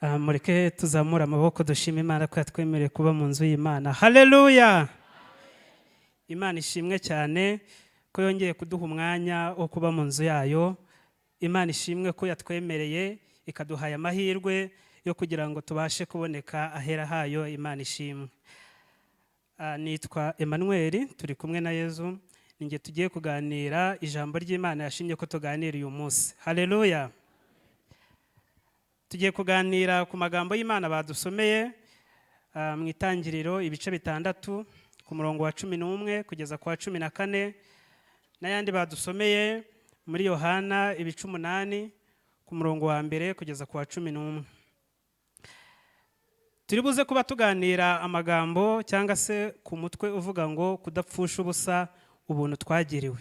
Mureke tuzamura amaboko dushima Imana ko yatwemereye kuba mu nzu y'Imana. Haleluya! Imana ishimwe cyane ko yongeye kuduha umwanya wo kuba mu nzu yayo. Imana ishimwe ko yatwemereye ikaduhaye amahirwe yo kugira ngo tubashe kuboneka ahera hayo. Imana ishimwe. Nitwa Emmanuel, TURIKUMWENAYEZU. Ninge tugiye kuganira ijambo ry'Imana yashimye ko tuganira uyu munsi. Haleluya! Tugiye kuganira ku magambo y'Imana badusomeye mu itangiriro ibice 6 ku murongo wa 11 kugeza kwa 14, n'ayandi badusomeye muri Yohana ibice 8 ku murongo wa 1 kugeza kwa 11. Turi buze kuba tuganira amagambo cyangwa se ku mutwe uvuga ngo kudapfusha ubusa ubuntu twagiriwe.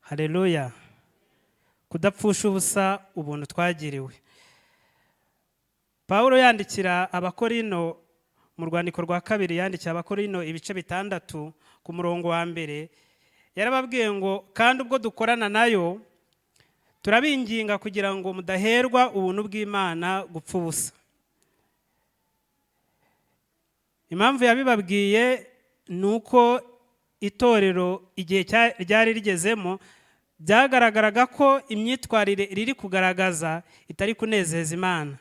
Haleluya! Kudapfusha ubusa ubuntu twagiriwe. Paulo yandikira abakorino mu rwandiko rwa 2 yandikiye abakorino ibice 6 ku murongo wa 1, yarababwiye ngo kandi ubwo dukorana nayo turabinginga kugira ngo mudaherwa ubuntu bw'Imana gupfa ubusa. Impamvu yabibabwiye nuko itorero igihe ryari rigezemo byagaragaraga ko imyitwarire riri kugaragaza itari kunezeza Imana.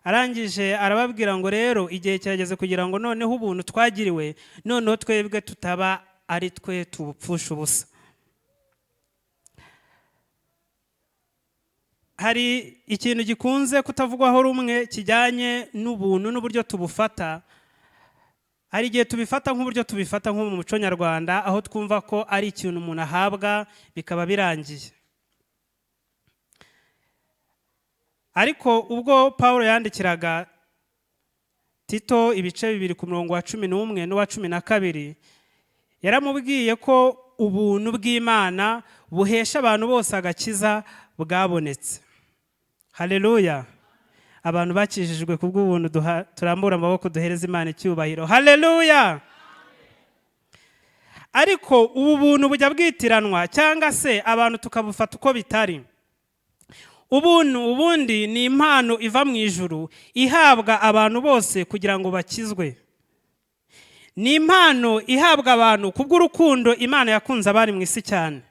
Arangije arababwira ngo rero igihe cyageze kugira ngo noneho ubuntu twagiriwe noneho twebwe tutaba ari twe tubupfusha ubusa. Hari ikintu gikunze kutavugwaho rumwe kijyanye n'ubuntu n'uburyo tubufata. Hari igihe tubifata nk'uburyo tubifata nko mu muco nyarwanda, aho twumva ko ari ikintu umuntu ahabwa bikaba birangiye. Ariko ubwo Paulo yandikiraga Tito ibice 2 ku murongo wa 11 n'uwa 12, yaramubwiye ko ubuntu bw'Imana buhesha abantu bose agakiza bwabonetse. Haleluya! Abantu bakijijwe kubw'ubuntu turambura amaboko duhereza Imana icyubahiro. Haleluya! Ariko ubu buntu bujya bwitiranwa cyangwa se abantu tukabufata uko bitari. Ubuntu ubundi ni impano iva mu ijuru ihabwa abantu bose kugira ngo bakizwe. Ni impano ihabwa abantu kubw'urukundo Imana yakunze abari mu isi cyane.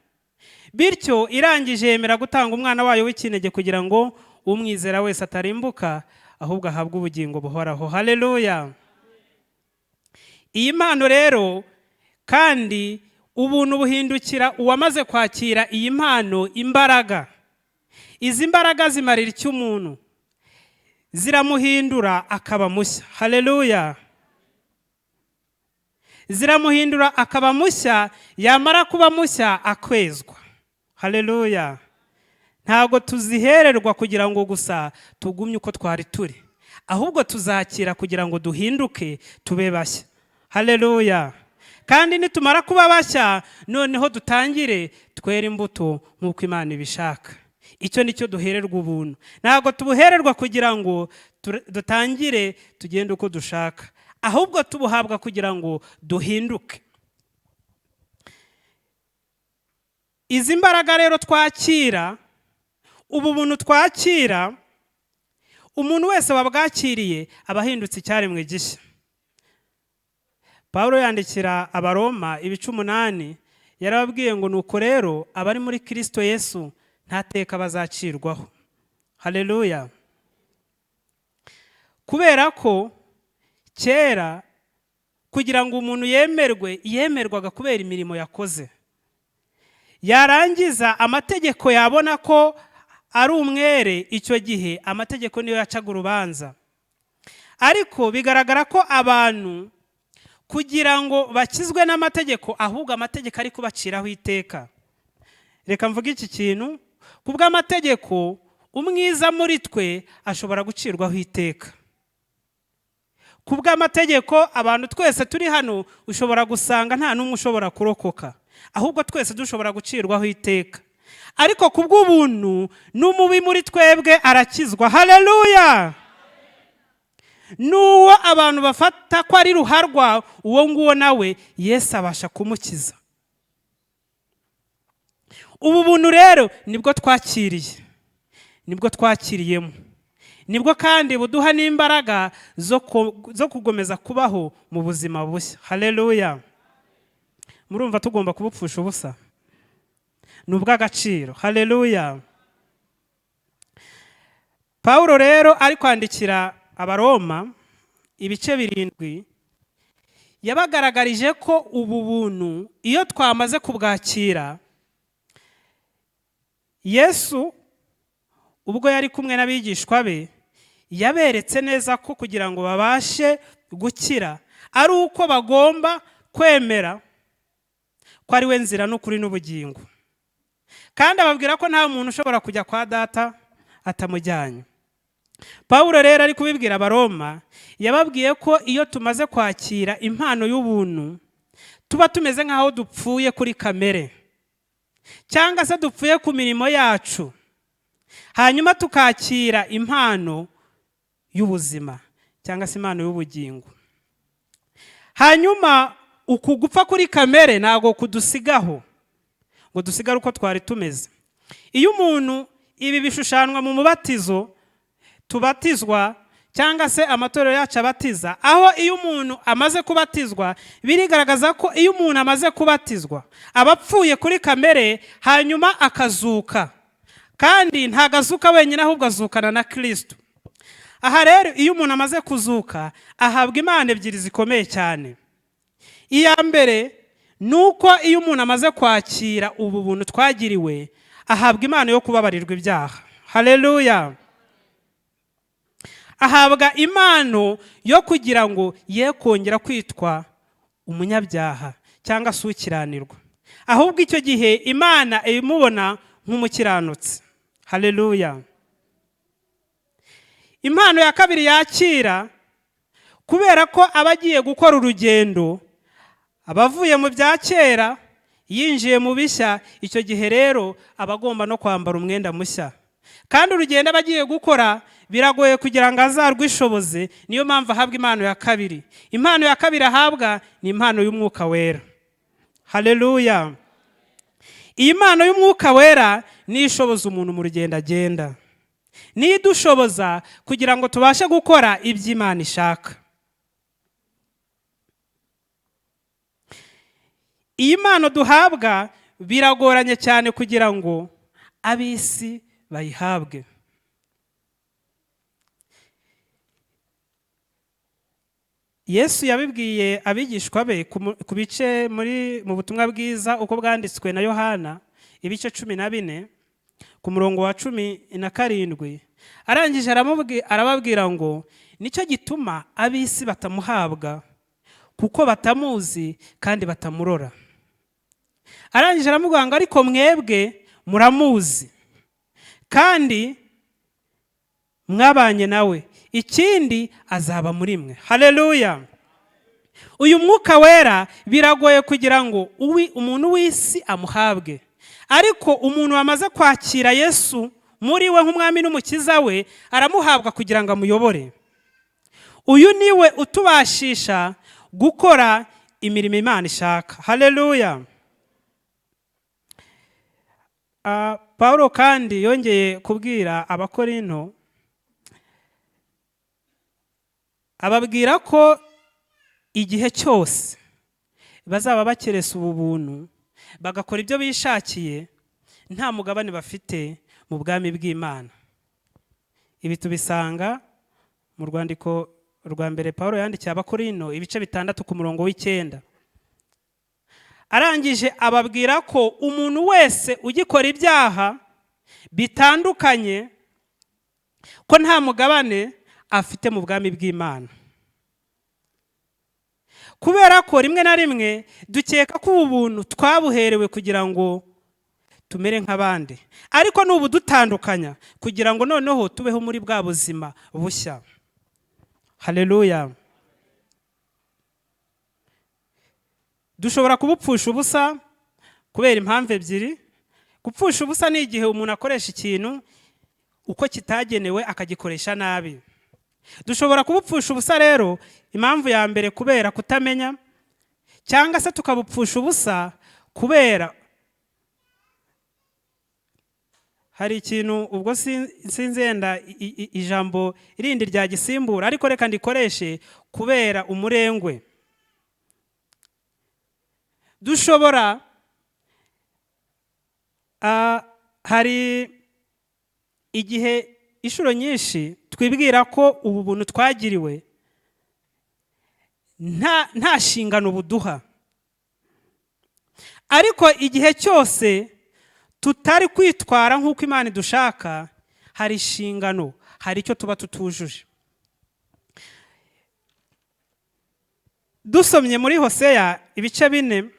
Bityo irangije yemera gutanga umwana wayo w'ikinege kugira ngo umwizera wese atarimbuka ahubwo ahabwe ubugingo buhoraho. Haleluya! Iyi mpano rero kandi ubuntu buhindukira uwamaze kwakira iyi mpano imbaraga. Izi mbaraga zimarira icyo umuntu, ziramuhindura akaba mushya. Haleluya! Ziramuhindura akaba mushya, yamara kuba mushya akwezwa. Haleluya! Ntago tuzihererwa kugira ngo gusa tugumye uko twari turi, ahubwo tuzakira kugira ngo duhinduke tube bashya. Haleluya! Kandi nitumara kuba bashya noneho dutangire twera imbuto nk'uko Imana ibishaka. Icyo nicyo duhererwa ubuntu. Ntago tubuhererwa kugira ngo dutangire tugende uko dushaka, ahubwo tubuhabwa kugira ngo duhinduke. Izi mbaraga rero twakira, ubu buntu twakira, umuntu wese wabwakiriye abahindutse icyaremwe gishya. Paulo yandikira abaroma ibice 8 yarababwiye ngo nuko rero abari muri Kristo Yesu nta teka bazacirwaho. Haleluya! Kubera ko kera kugira ngo umuntu yemerwaga kubera imirimo yakoze. Yarangiza amategeko yabona ko ari umwere, icyo gihe amategeko niyo yacaga urubanza. Ariko bigaragara ko abantu kugira ngo bakizwe n'amategeko ahubwo amategeko ari kubaciraho iteka. Reka mvuge iki kintu, kubw'amategeko umwiza muri twe ashobora gucirwaho iteka. Kubw'amategeko abantu twese turi hano ushobora gusanga nta n'umwe ushobora kurokoka, ahubwo twese dushobora gucirwaho iteka. Ariko kubw'ubuntu n'umubi muri twebwe arakizwa. Haleluya! Nuwo abantu bafata ko ari ruharwa, uwo nguwo nawe Yesu abasha kumukiza. Ubu buntu rero nibwo twakiriyemo. nibwo kandi buduha n'imbaraga zo kugomeza kubaho mu buzima bushya. Haleluya. Murumva tugomba kubupfusha ubusa, ni ubw'agaciro. Haleluya. Pawulo rero ari kwandikira abaroma ibice 7, yabagaragarije ko ubu buntu iyo twamaze kubwakira, Yesu ubwo yari kumwe n'abigishwa be yaberetse neza ko kugira ngo babashe gukira ari uko bagomba kwemera ko ari we nzira n'ukuri n'ubugingo, kandi ababwira ko nta muntu ushobora kujya kwa data atamujyanye. Pawulo rero ari kubibwira abaroma, yababwiye ko iyo tumaze kwakira impano y'ubuntu tuba tumeze nk'aho dupfuye kuri kamere cyangwa se dupfuye ku mirimo yacu, hanyuma tukakira impano y'ubuzima cyangwa se impano y'ubugingo. Hanyuma uku gupfa kuri kamere ntago kudusigaho ngo dusigare uko twari tumeze. Iyo umuntu, ibi bishushanwa mu mubatizo tubatizwa cyangwa se amatorero yacu abatiza, aho iyo umuntu amaze kubatizwa birigaragaza ko iyo umuntu amaze kubatizwa aba apfuye kuri kamere hanyuma akazuka, kandi ntagazuka wenyine ahubwo azukana na Kristo. Aha rero iyo umuntu amaze kuzuka ahabwa impano ebyiri zikomeye cyane. Iya mbere nuko iyo umuntu amaze kwakira ubu buntu twagiriwe ahabwa impano yo kubabarirwa ibyaha. Haleluya. Ahabwa impano yo kugira ngo ye kongera kwitwa umunyabyaha cyangwa se ukiranirwa, ahubwo icyo gihe Imana imubona nk'umukiranutsi. Haleluya. Impano ya kabiri yakira, kubera ko abagiye gukora urugendo, abavuye mu bya kera yinjiye mu bishya, icyo gihe rero abagomba no kwambara umwenda mushya, kandi urugendo abagiye gukora biragoye kugira ngo azarwishoboze. Niyo mpamvu ahabwa impano ya kabiri. Impano ya kabiri ahabwa ni impano y'umwuka wera. Haleluya. Iyi mpano y'umwuka wera ni ishoboza umuntu mu rugendo agenda, ni idushoboza kugira ngo tubashe gukora ibyo Imana ishaka. Iyi mpano duhabwa biragoranye cyane kugira ngo ab'isi bayihabwe. Yesu yabibwiye abigishwa be ku bice mu butumwa bwiza uko bwanditswe na Yohana ibice 14 ku murongo wa 17, arangije arababwira ngo nicyo gituma ab'isi batamuhabwa, kuko batamuzi kandi batamurora. Arangije aramubwira ngo ariko mwebwe muramuzi kandi mwabanye nawe, ikindi azaba muri mwe. Haleluya. Uyu mwuka wera biragoye kugira ngo umuntu w'isi amuhabwe, ariko umuntu wamaze kwakira Yesu muri we nk'umwami n'umukiza we aramuhabwa kugira ngo amuyobore. Uyu niwe utubashisha gukora imirimo Imana ishaka. Haleluya. Pawulo kandi yongeye kubwira abakorinto, ababwira ko igihe cyose bazaba bakeresa ubu buntu bagakora ibyo bishakiye, nta mugabane bafite mu bwami bw'Imana. Ibi tubisanga mu rwandiko rwa mbere Pawulo yandikiye abakorinto ibice 6 ku murongo w'9. Arangije ababwira ko umuntu wese ugikora ibyaha bitandukanye ko nta mugabane afite mu bwami bw'Imana, kubera ko rimwe na rimwe dukeka ko ubu buntu twabuherewe kugira ngo tumere nk'abandi, ariko n'ubu dutandukanya kugira ngo noneho tubeho muri bwa buzima bushya. Haleluya. Dushobora kubupfusha ubusa kubera impamvu ebyiri. Gupfusha ubusa ni igihe umuntu akoresha ikintu uko kitagenewe akagikoresha nabi. Dushobora kubupfusha ubusa rero, impamvu ya mbere kubera kutamenya, cyangwa se tukabupfusha ubusa kubera hari ikintu ubwo sinzenda ijambo irindi rya gisimbura, ariko reka ndikoreshe kubera umurengwe. Dushobora hari igihe inshuro nyinshi twibwira ko ubu buntu twagiriwe nta nshingano buduha, ariko igihe cyose tutari kwitwara nk'uko Imana idushaka, hari inshingano, hari icyo tuba tutujuje. Dusomye muri Hoseya ibice 4,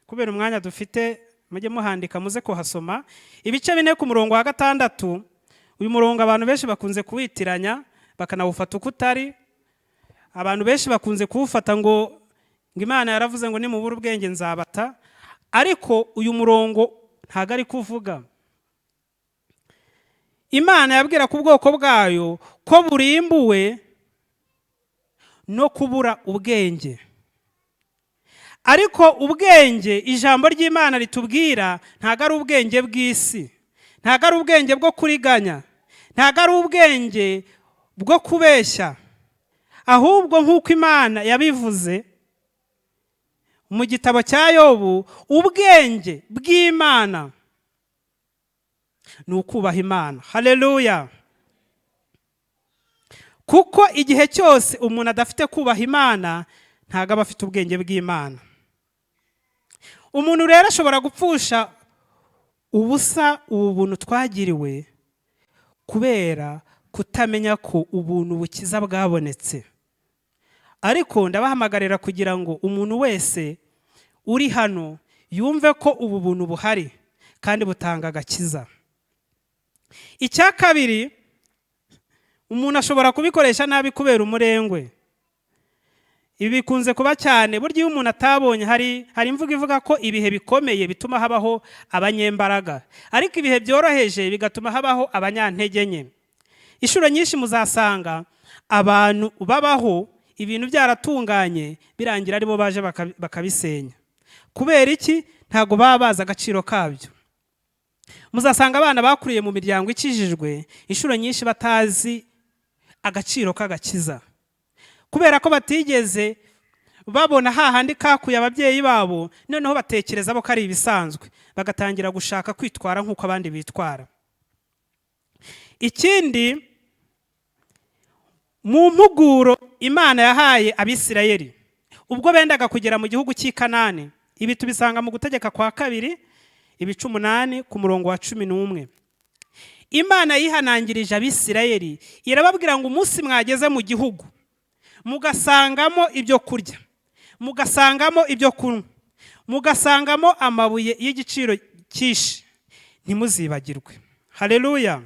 kubera umwanya dufite mujye muhandika muze kuhasoma, ibice 4 ku murongo wa 6. Uyu murongo abantu benshi bakunze kuwitiranya bakanawufata uko utari. Abantu benshi bakunze kuwufata ngo Imana yaravuze ngo nimubura ubwenge nzabata, ariko uyu murongo ntago ari kuvuga. Imana yabwira ku bwoko bwayo ko burimbuwe no kubura ubwenge. Ariko ubwenge ijambo ry'Imana ritubwira ntago ari ubwenge bw'isi, ntago ari ubwenge bwo kuriganya, ntago ari ubwenge bwo kubeshya, ahubwo nk'uko Imana yabivuze mu gitabo cya Yobu, ubwenge bw'Imana ni ukubaha Imana. Haleluya! Kuko igihe cyose umuntu adafite kubaha Imana ntago aba afite ubwenge bw'Imana. Umuntu rero ashobora gupfusha ubusa ubu buntu twagiriwe kubera kutamenya ko ubuntu bukiza bwabonetse. Ariko ndabahamagarira kugira ngo umuntu wese uri hano yumve ko ubu buntu buhari kandi butanga agakiza. Icya kabiri, umuntu ashobora kubikoresha nabi kubera umurengwe. Ibi bikunze kuba cyane, burya iyo umuntu atabonye, hari imvugo ivuga ko ibihe bikomeye bituma habaho abanyembaraga, ariko ibihe byoroheje bigatuma habaho abanyantege nke. Inshuro nyinshi muzasanga abantu babaho ibintu byaratunganye birangira aribo baje bakabisenya. Kubera iki? Ntago baba bazi agaciro kabyo. Muzasanga abana bakuriye mu miryango ikijijwe inshuro nyinshi batazi agaciro k'agakiza, kubera ko batigeze babona hahandi kakuye ababyeyi babo, noneho batekereza ko ari ibisanzwe, bagatangira gushaka kwitwara nk'uko abandi bitwara. Ikindi, mu mpuguro Imana yahaye Abisirayeli ubwo bendaga kugera mu gihugu cy'i Kanani, ibi tubisanga mu Gutegeka kwa 2 ibice 8 ku murongo wa 11. Imana yihanangirije Abisirayeli irababwira ngo umunsi mwageze mu gihugu mugasangamo ibyo kurya, mugasangamo ibyo kunywa, mugasangamo amabuye y'igiciro cyinshi, ntimuzibagirwe. Haleluya!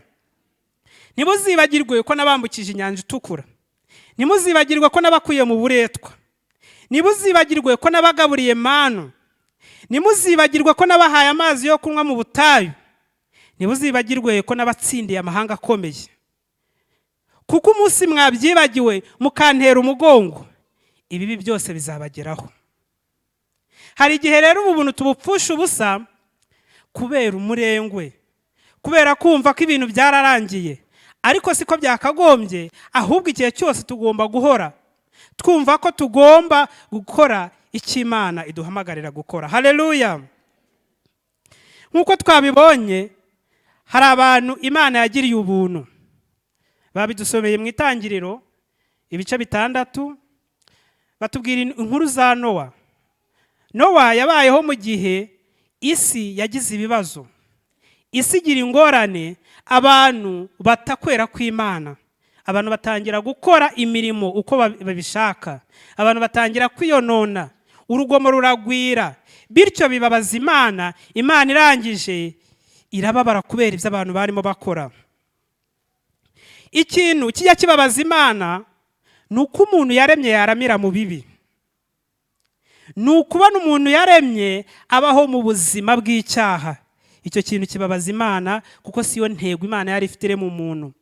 Ntimuzibagirwe ko nabambukije inyanja itukura, ntimuzibagirwe ko nabakuye mu buretwa, ntimuzibagirwe ko nabagaburiye manu, ntimuzibagirwe ko nabahaye amazi yo kunywa mu butayu, ntimuzibagirwe ko nabatsindiye amahanga akomeye. Kuko umunsi mwabyibagiwe mukantera umugongo, ibibi byose bizabageraho. Hari igihe rero ubu buntu tubupfusha ubusa kubera umurengwe, kubera kumva ko ibintu byararangiye, ariko siko byakagombye. Ahubwo igihe cyose tugomba guhora twumva ko tugomba gukora icyo Imana iduhamagarira gukora. Haleluya! Nk'uko twabibonye, hari abantu Imana yagiriye ubuntu, babidusomeye mu Itangiriro ibice 6, batubwira inkuru za Nowa. Nowa yabayeho mu gihe isi yagize ibibazo, isi igira ingorane, abantu batakwera kw'Imana, abantu batangira gukora imirimo uko babishaka, abantu batangira kwiyonona, urugomo ruragwira, bityo bibabaza Imana. Imana irangije irababara kubera ibyo abantu barimo bakora. Ikintu kijya kibabaza Imana ni uko umuntu yaremye yaramira mu bibi, ni ukubona umuntu yaremye abaho mu buzima bw'icyaha. Icyo kintu kibabaza Imana kuko siyo ntego Imana yari ifite mu muntu.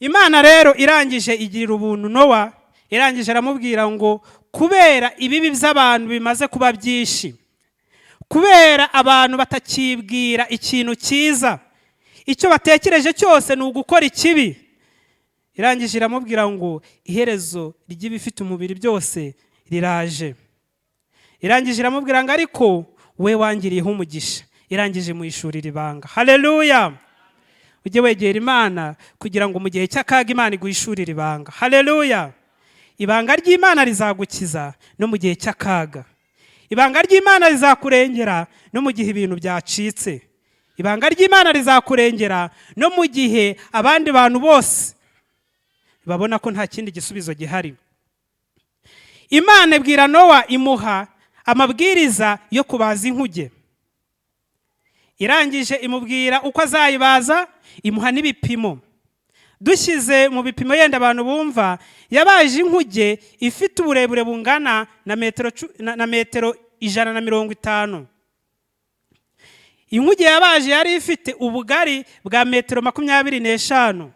Imana rero irangije igirira ubuntu Nowa, irangije aramubwira ngo kubera ibibi by'abantu bimaze kuba byinshi, kubera abantu batakibwira ikintu cyiza, icyo batekereje cyose ni ugukora ikibi. Irangije iramubwira ngo iherezo ry'ibifite umubiri byose riraje. Irangije iramubwira ngo ariko we wangiriyeho umugisha. Irangije muyishurira ibanga. Haleluya! Ujye wegera Imana kugira ngo mu gihe cy'akaga Imana iguhishurire ibanga. Haleluya! Ibanga ry'Imana rizagukiza no mu gihe cy'akaga. Ibanga ry'Imana rizakurengera no mu gihe ibintu byacitse. Ibanga ry'Imana rizakurengera no mu gihe abandi bantu bose babona ko nta kindi gisubizo gihari. Imana ibwira Nowa, imuha amabwiriza yo kubaza inkuge. Irangije imubwira uko azayibaza, imuha n'ibipimo. Dushyize mu bipimo yenda abantu bumva, yabaje inkuge ifite uburebure bungana na metero 150. Inkuge yabaje yari ifite ubugari bwa metero 25,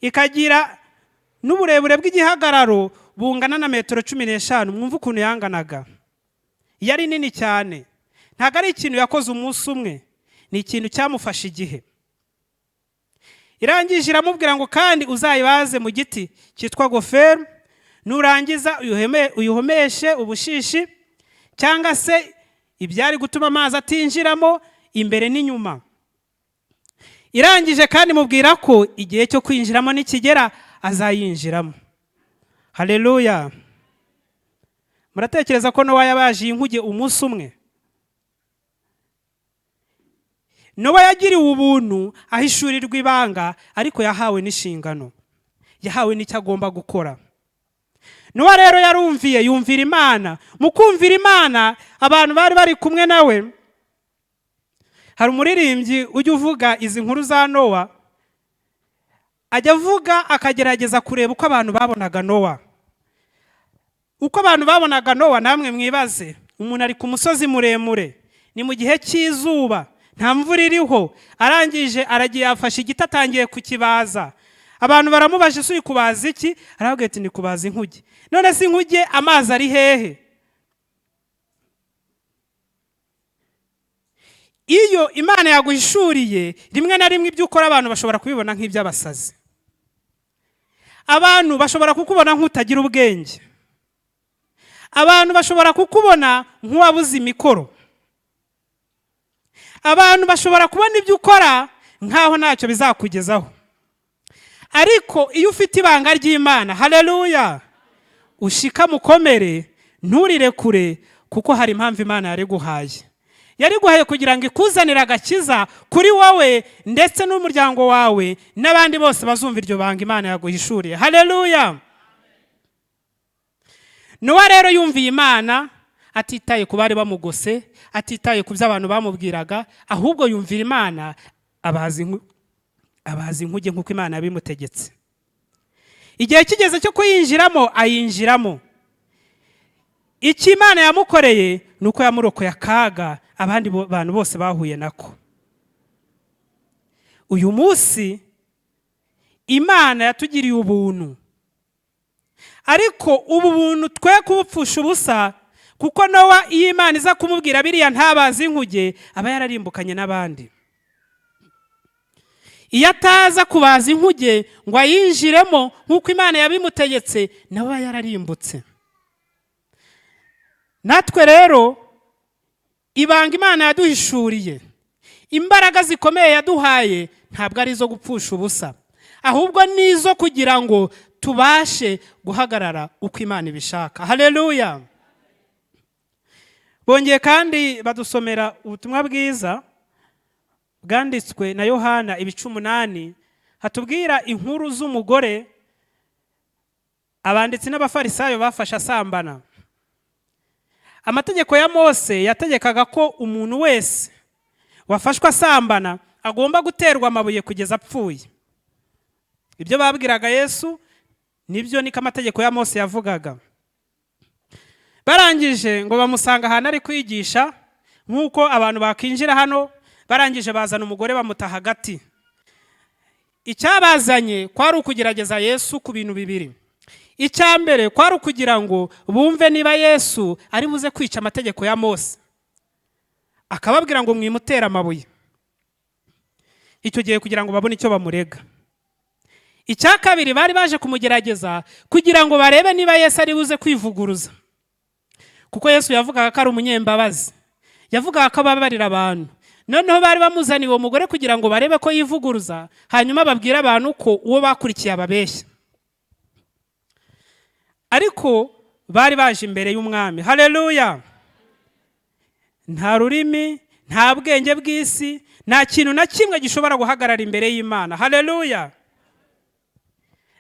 ikagira n'uburebure bw'igihagararo bungana na metero 15. Mwumva ukuntu yanganaga. Yari nini cyane. Ntago ari ikintu yakoze umunsi umwe, ni ikintu cyamufashe igihe. Irangije iramubwira ngo kandi uzayibaze mu giti cyitwa goferi, nurangiza uyihomeshe ubushishi cyangwa se ibyari gutuma amazi atinjiramo imbere n'inyuma. Irangije kandi mubwira ko igihe cyo kwinjiramo nikigera azayinjiramo. Haleluya! Muratekereza ko Nowa yabaje inkuge umunsi umwe? Nowa yagiriwe ubuntu, ahishurirwa ibanga, ariko yahawe n'inshingano, yahawe n'icyo agomba gukora. Nowa rero yarumviye, yumvira Imana. Mu kumvira Imana, abantu bari bari kumwe nawe, hari umuririmbyi ujya uvuga izi nkuru za Nowa, ajya avuga akagerageza kureba uko abantu babonaga Nowa. Uko abantu babonaga Nowa, namwe mwibaze. Umuntu ari ku musozi muremure, ni mu gihe cy'izuba, nta mvura iriho. Arangije aragiye afashe igiti atangiye kukibaza. Abantu baramubaje uri kubaza iki? Aravuga ati ni kubaza inkuge. None se inkuge amazi ari hehe? Iyo Imana yaguhishuriye, rimwe na rimwe ibyo ukora abantu bashobora kubibona nk'iby'abasazi. Abantu bashobora kukubona nk'utagira ubwenge. Abantu bashobora kukubona nk'uwabuze imikoro. Abantu bashobora kubona ibyo ukora nkaho ntacyo bizakugezaho. Ariko iyo ufite ibanga ry'Imana, haleluya, ushika mukomere, nturire kure, kuko hari impamvu Imana yariguhaye. Yariguhaye kugira ngo ikuzanire agakiza kuri wowe ndetse n'umuryango wawe n'abandi bose bazumva iryo banga Imana yaguhishuriye. Haleluya! Nowa rero yumviye Imana, atitaye ku bari bamugose, atitaye ku byo abantu bamubwiraga, ahubwo yumvira Imana, abazi inkuge nk'uko Imana yabimutegetse. Igihe kigeze cyo kuyinjiramo, ayinjiramo. Icyo Imana yamukoreye ni uko yamurokoye akaga abandi bantu bose bahuye nako. Uyu munsi Imana yatugiriye ubuntu, ariko ubu buntu twe kubupfusha ubusa, kuko Nowa iyo Imana iza kumubwira biriya ntabazi inkuge, aba yararimbukanye n'abandi. Iyo ataza kubaza inkuge ngo ayinjiremo nk'uko Imana yabimutegetse, nawe aba yararimbutse. Natwe rero ibanga Imana yaduhishuriye, imbaraga zikomeye yaduhaye, ntabwo ari izo gupfusha ubusa, ahubwo ni izo kugira ngo tubashe guhagarara uko Imana ibishaka. Haleluya! Bongeye kandi badusomera ubutumwa bwiza bwanditswe na Yohana 8, hatubwira inkuru z'umugore abanditsi n'abafarisayo bafashe asambana. Amategeko ya Mose yategekaga ko umuntu wese wafashwe asambana agomba guterwa amabuye kugeza apfuye. Ibyo babwiraga Yesu nibyo niko amategeko ya Mose yavugaga. Barangije ngo bamusanga ahantu ari kwigisha, nk'uko abantu bakinjira hano, barangije bazana umugore bamuta hagati. Icyabazanye kwari ukugerageza Yesu ku bintu bibiri. Icyambere kwari ukugira ngo bumve niba Yesu ari buze kwica amategeko ya Mose. akababwira ngo mwimutera amabuye. Icyo gihe kugira ngo babone icyo bamurega. Icya kabiri, bari baje kumugerageza kugira ngo barebe niba Yesu ari buze kwivuguruza, kuko Yesu yavugaga ko ari umunyembabazi, yavugaga ko ababarira abantu. Noneho bari bamuzaniye uwo mugore kugira ngo barebe ko yivuguruza, hanyuma babwire abantu ko uwo bakurikiye ababeshya. Ariko bari baje imbere y'umwami. Haleluya! Nta rurimi, nta bwenge bw'isi, nta kintu na kimwe gishobora guhagarara imbere y'Imana. Haleluya!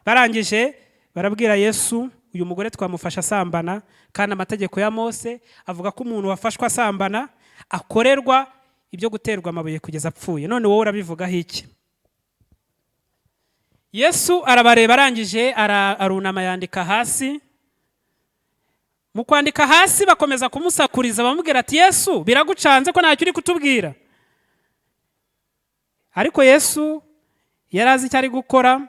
Barangije barabwira Yesu, uyu mugore twamufasha asambana, kandi amategeko ya Mose avuga ko umuntu wafashwe asambana akorerwa ibyo guterwa amabuye kugeza apfuye. None wowe urabivugaho iki? Yesu arabareba, arangije arunama yandika hasi. Mu kwandika hasi bakomeza kumusakuriza bamubwira ati, Yesu biragucanze ko ntacyo uri kutubwira. Ariko Yesu yarazi icyo ari gukora.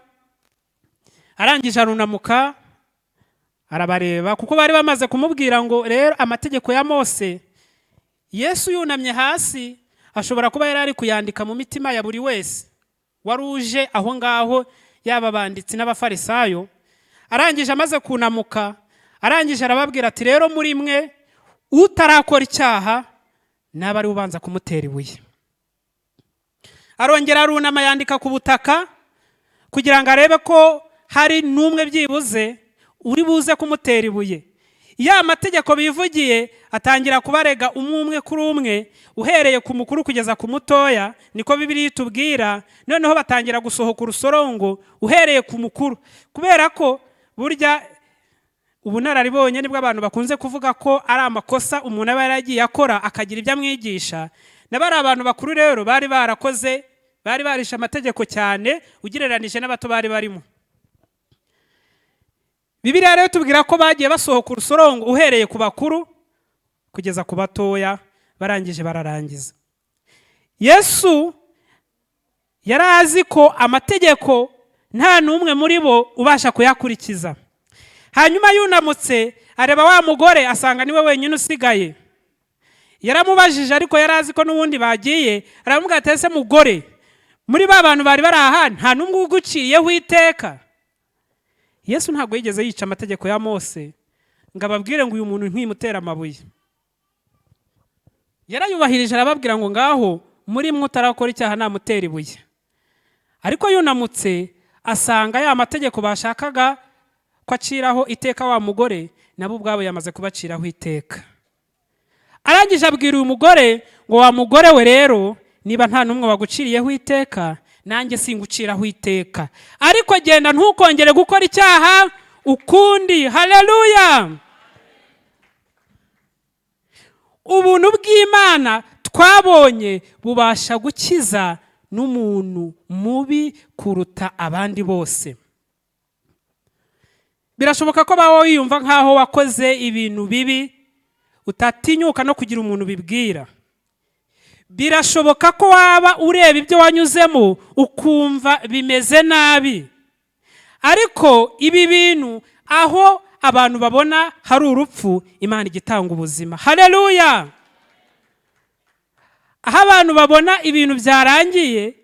Arangije arunamuka arabareba, kuko bari bamaze kumubwira ngo rero amategeko ya Mose. Yesu yunamye hasi ashobora kuba yari ari kuyandika mu mitima ya buri wese waruje aho ngaho, yaba banditsi n'abafarisayo. Arangije amaze kunamuka, arangije arababwira ati, rero muri mwe utarakora icyaha naba ari ubanza kumutera ibuye. Arongera arunama yandika ku butaka kugira ngo arebe ko hari n'umwe byibuze uri buze kumutera ibuye. Ya mategeko bivugiye atangira kubarega umwe kuri umwe, uhereye ku mukuru kugeza ku mutoya, niko Bibiliya itubwira. Noneho batangira gusohoka urusorongo uhereye ku mukuru, kubera ko burya ubunararibonye nibwo abantu bakunze kuvuga ko ari amakosa umuntu aba yaragiye akora akagira ibyo amwigisha. N'abari abantu bakuru rero bari barakoze, bari barisha amategeko cyane ugereranije n'abato bari barimo. Bibiliya rero tubwira ko bagiye basohoka urusorongo uhereye ku bakuru kugeza ku batoya, barangije bararangiza. Yesu yari azi ko amategeko nta n'umwe muri bo ubasha kuyakurikiza. Hanyuma yunamutse areba wa mugore asanga niwe wenyine usigaye. Yaramubajije, ariko yari azi ko n'ubundi bagiye. Aramubwira ati, ese mugore, muri ba bantu bari bari aha nta n'umwe uguciyeho iteka? Yesu ntabwo yigeze yica amategeko ya Mose ngo ababwire ngo uyu muntu ntimutera amabuye. Yarayubahirije arababwira ngo ngaho muri mwe utarakora icyaha namutera ibuye. Ariko yunamutse asanga ya mategeko bashakaga ko aciraho iteka wa mugore nabo ubwabo yamaze kubaciraho iteka. Arangije abwira uyu mugore ngo, wa mugore we rero, niba nta n'umwe waguciriyeho iteka, nanjye singuciraho iteka, ariko genda ntukongere gukora icyaha ukundi. Haleluya! Ubuntu bw'Imana twabonye bubasha gukiza n'umuntu mubi kuruta abandi bose. Birashoboka ko bawo wiyumva nkaho wakoze ibintu bibi utatinyuka no kugira umuntu bibwira. Birashoboka ko waba ureba ibyo wanyuzemo ukumva bimeze nabi, ariko ibi bintu aho abantu babona hari urupfu, Imana igitanga ubuzima. Haleluya! Aho abantu babona ibintu byarangiye,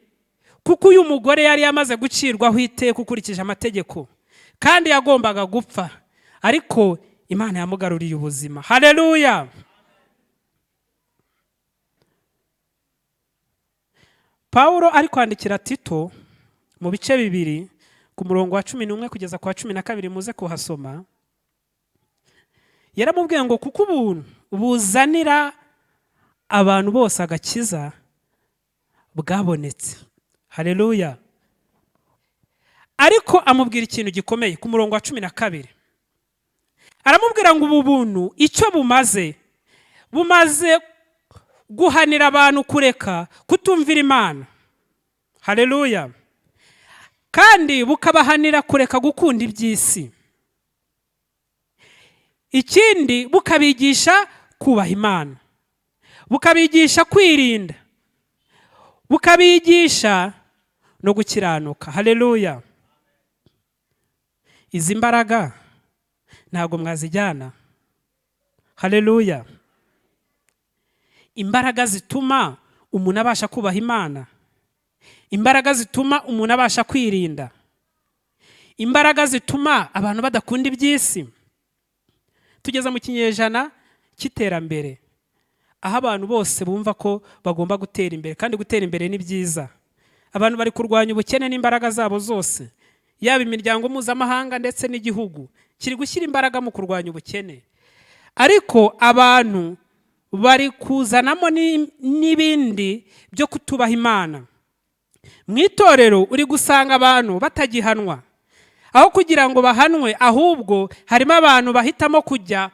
kuko uyu mugore yari yamaze gucirwaho iteka ukurikije amategeko kandi yagombaga gupfa, ariko Imana yamugaruriye ubuzima. Haleluya! Paulo ari kwandikira Tito mu bice 2 ku murongo wa 11 kugeza ku wa 12 muze kuhasoma. Yaramubwiye ngo kuko ubuntu buzanira abantu bose agakiza bwabonetse. Haleluya! Ariko amubwira ikintu gikomeye ku murongo wa 12. Aramubwira ngo ubu buntu icyo bumaze guhanira abantu kureka kutumvira Imana. Haleluya! Kandi bukabahanira kureka gukunda iby'isi. Ikindi bukabigisha kubaha Imana, bukabigisha kwirinda, bukabigisha no gukiranuka. Haleluya! Izi mbaraga ntabwo mwazijyana. Haleluya! imbaraga zituma umuntu abasha kubaha Imana, imbaraga zituma umuntu abasha kwirinda, imbaraga zituma abantu badakunda iby'isi. Tugeze mu kinyejana cy'iterambere, aho abantu bose bumva ko bagomba gutera imbere, kandi gutera imbere ni byiza. Abantu bari kurwanya ubukene n'imbaraga zabo zose, yaba imiryango mpuzamahanga ndetse n'igihugu kiri gushyira imbaraga mu kurwanya ubukene. Ariko abantu bari kuzanamo n'ibindi byo kutubaha Imana. Mu itorero uri gusanga abantu batagihanwa, aho kugira ngo bahanwe, ahubwo harimo abantu bahitamo kujya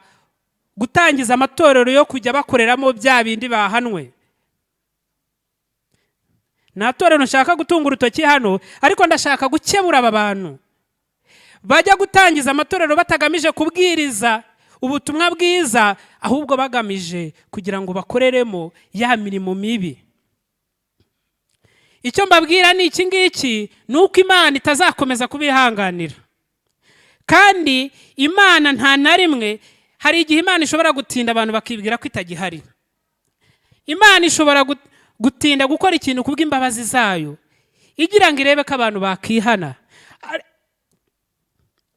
gutangiza amatorero yo kujya bakoreramo bya bindi bahanwe. Nta torero nshaka gutunga urutoki hano, ariko ndashaka gukebura aba bantu bajya gutangiza amatorero batagamije kubwiriza ubutumwa bwiza, ahubwo bagamije kugira ngo bakoreremo ya mirimo mibi. Icyo mbabwira ni iki ngiki, nuko Imana itazakomeza kubihanganira. Kandi Imana nta na rimwe, hari igihe Imana ishobora gutinda abantu bakibwira ko itagihari. Imana ishobora gutinda gukora ikintu kubw'imbabazi zayo, igira ngo irebe ko abantu bakihana.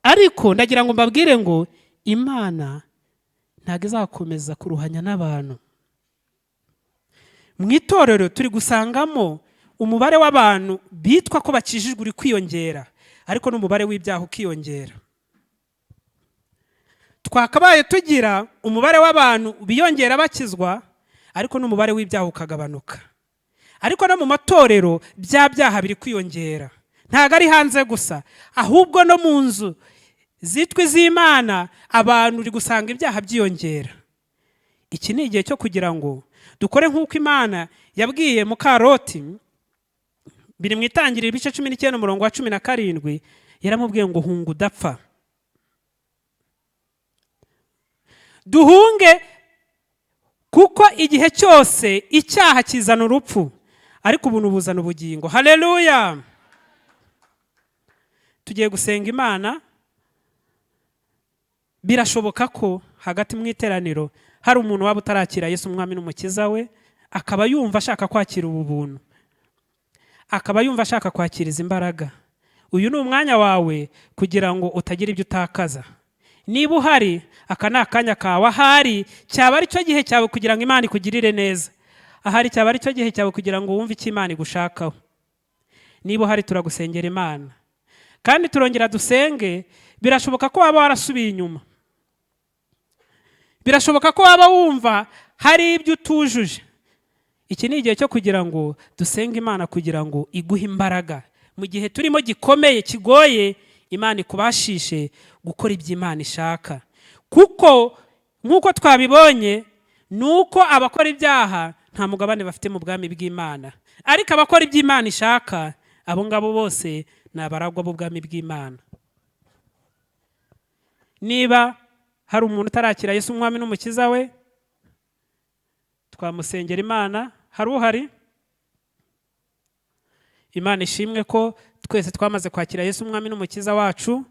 Ariko ndagira ngo mbabwire ngo Imana ntabwo izakomeza kuruhanya n'abantu. Mu itorero turi gusangamo umubare w'abantu bitwa ko bakijijwe uri kwiyongera, ariko n'umubare w'ibyaha ukiyongera. Twakabaye tugira umubare w'abantu biyongera bakizwa, ariko n'umubare w'ibyaha ukagabanuka. Ariko no mu matorero bya byaha biri kwiyongera, ntabwo ari hanze gusa, ahubwo no mu nzu zitwa iz'Imana abantu uri gusanga ibyaha byiyongera. Iki ni igihe cyo kugira ngo dukore nk'uko Imana yabwiye Mukaroti, biri mu Itangiriro ibice 19 umurongo wa 17, yaramubwiye ngo hunga udapfa. Duhunge, kuko igihe cyose icyaha kizana urupfu, ariko ubuntu buzana ubugingo. Haleluya! Tugiye gusenga Imana. Birashoboka ko hagati mu iteraniro hari umuntu waba utarakira Yesu umwami n'umukiza we, akaba yumva ashaka kwakira ubu buntu, akaba yumva ashaka kwakiriza imbaraga. Uyu ni umwanya wawe kugira ngo utagira ibyo utakaza. Niba uhari, aka ni akanya kawe. Ahari cyaba ari cyo gihe cyawe kugira ngo Imana ikugirire neza. Ahari cyaba ari cyo gihe cyawe kugira ngo wumve icyo Imana igushakaho. Niba uhari, turagusengera Imana, kandi turongera dusenge. Birashoboka ko waba warasubiye inyuma, birashoboka ko waba wumva hari ibyo utujuje. Iki ni igihe cyo kugira ngo dusenge Imana kugira ngo iguhe imbaraga mu gihe turimo gikomeye kigoye. Imana ikubashishe gukora ibyo Imana ishaka, kuko nk'uko twabibonye, nuko abakora ibyaha nta mugabane bafite mu bwami bw'Imana, ariko abakora ibyo Imana ishaka, abo ngabo bose ni abaragwa b'ubwami bw'Imana. Niba hari umuntu utarakira Yesu umwami n'umukiza we, twamusengera Imana. Hari uhari? Imana ishimwe ko twese twamaze kwakira Yesu umwami n'umukiza wacu.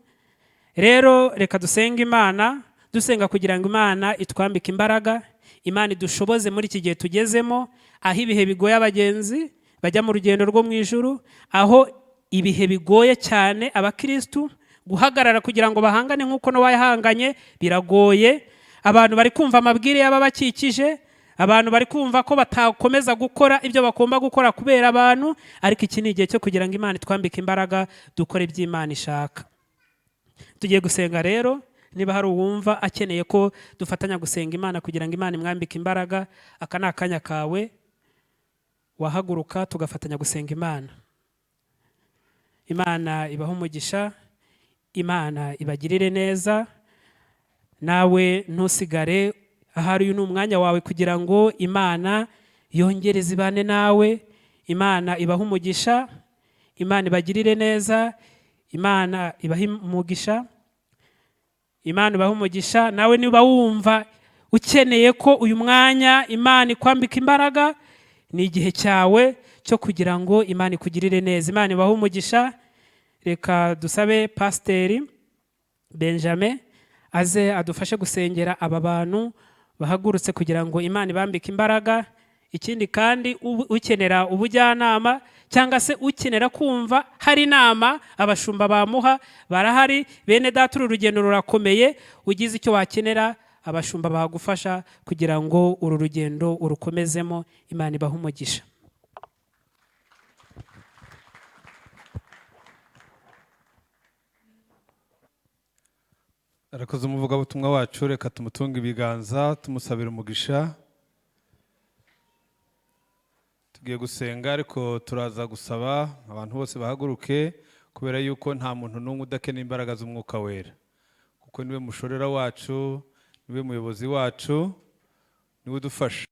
Rero reka dusenge Imana, dusenga kugira ngo Imana itwambike imbaraga, Imana idushoboze muri iki gihe tugezemo, aho ibihe bigoye abagenzi bajya mu rugendo rwo mu ijuru, aho ibihe bigoye cyane abakristu guhagarara kugira ngo bahangane nk'uko Nowa yahanganye biragoye. Abantu bari kumva amabwire y'ababakikije, abantu bari kumva ko batakomeza gukora ibyo bagomba gukora kubera abantu, ariko iki ni igihe cyo kugira ngo Imana itwambike imbaraga dukore ibyo Imana ishaka. Tugiye gusenga rero. Niba hari uwumva akeneye ko dufatanya gusenga Imana kugira ngo Imana imwambike imbaraga, aka ni akanya kawe, wahaguruka tugafatanya gusenga Imana. Imana ibaho umugisha, Imana ibagirire neza. Nawe ntusigare ahari, uyu ni umwanya wawe kugira ngo Imana yongere zibane nawe. Imana ibaho umugisha, Imana ibagirire neza, Imana ibahe umugisha, Imana ibahe umugisha. Nawe niba wumva ukeneye ko uyu mwanya Imana ikwambika imbaraga, ni igihe cyawe cyo kugira ngo Imana ikugirire neza. Imana ibahe umugisha. Reka dusabe Pasiteri Benjamin aze adufashe gusengera aba bantu bahagurutse kugira ngo Imana ibambike imbaraga. ikindi kandi ukenera ubujyanama cyangwa se ukenera kumva hari inama abashumba bamuha barahari. Bene data, uru rugendo rurakomeye, ugize icyo wakenera abashumba bagufasha kugira ngo uru rugendo urukomezemo. Imana ibahe umugisha. Arakoze umuvugabutumwa wacu, reka tumutunge ibiganza tumusabira umugisha. Tugiye gusenga, ariko turaza gusaba abantu bose bahaguruke, kubera yuko nta muntu n'umwe udakeneye imbaraga z'umwuka wera, kuko niwe mushorera wacu, niwe muyobozi wacu, niwe udufasha.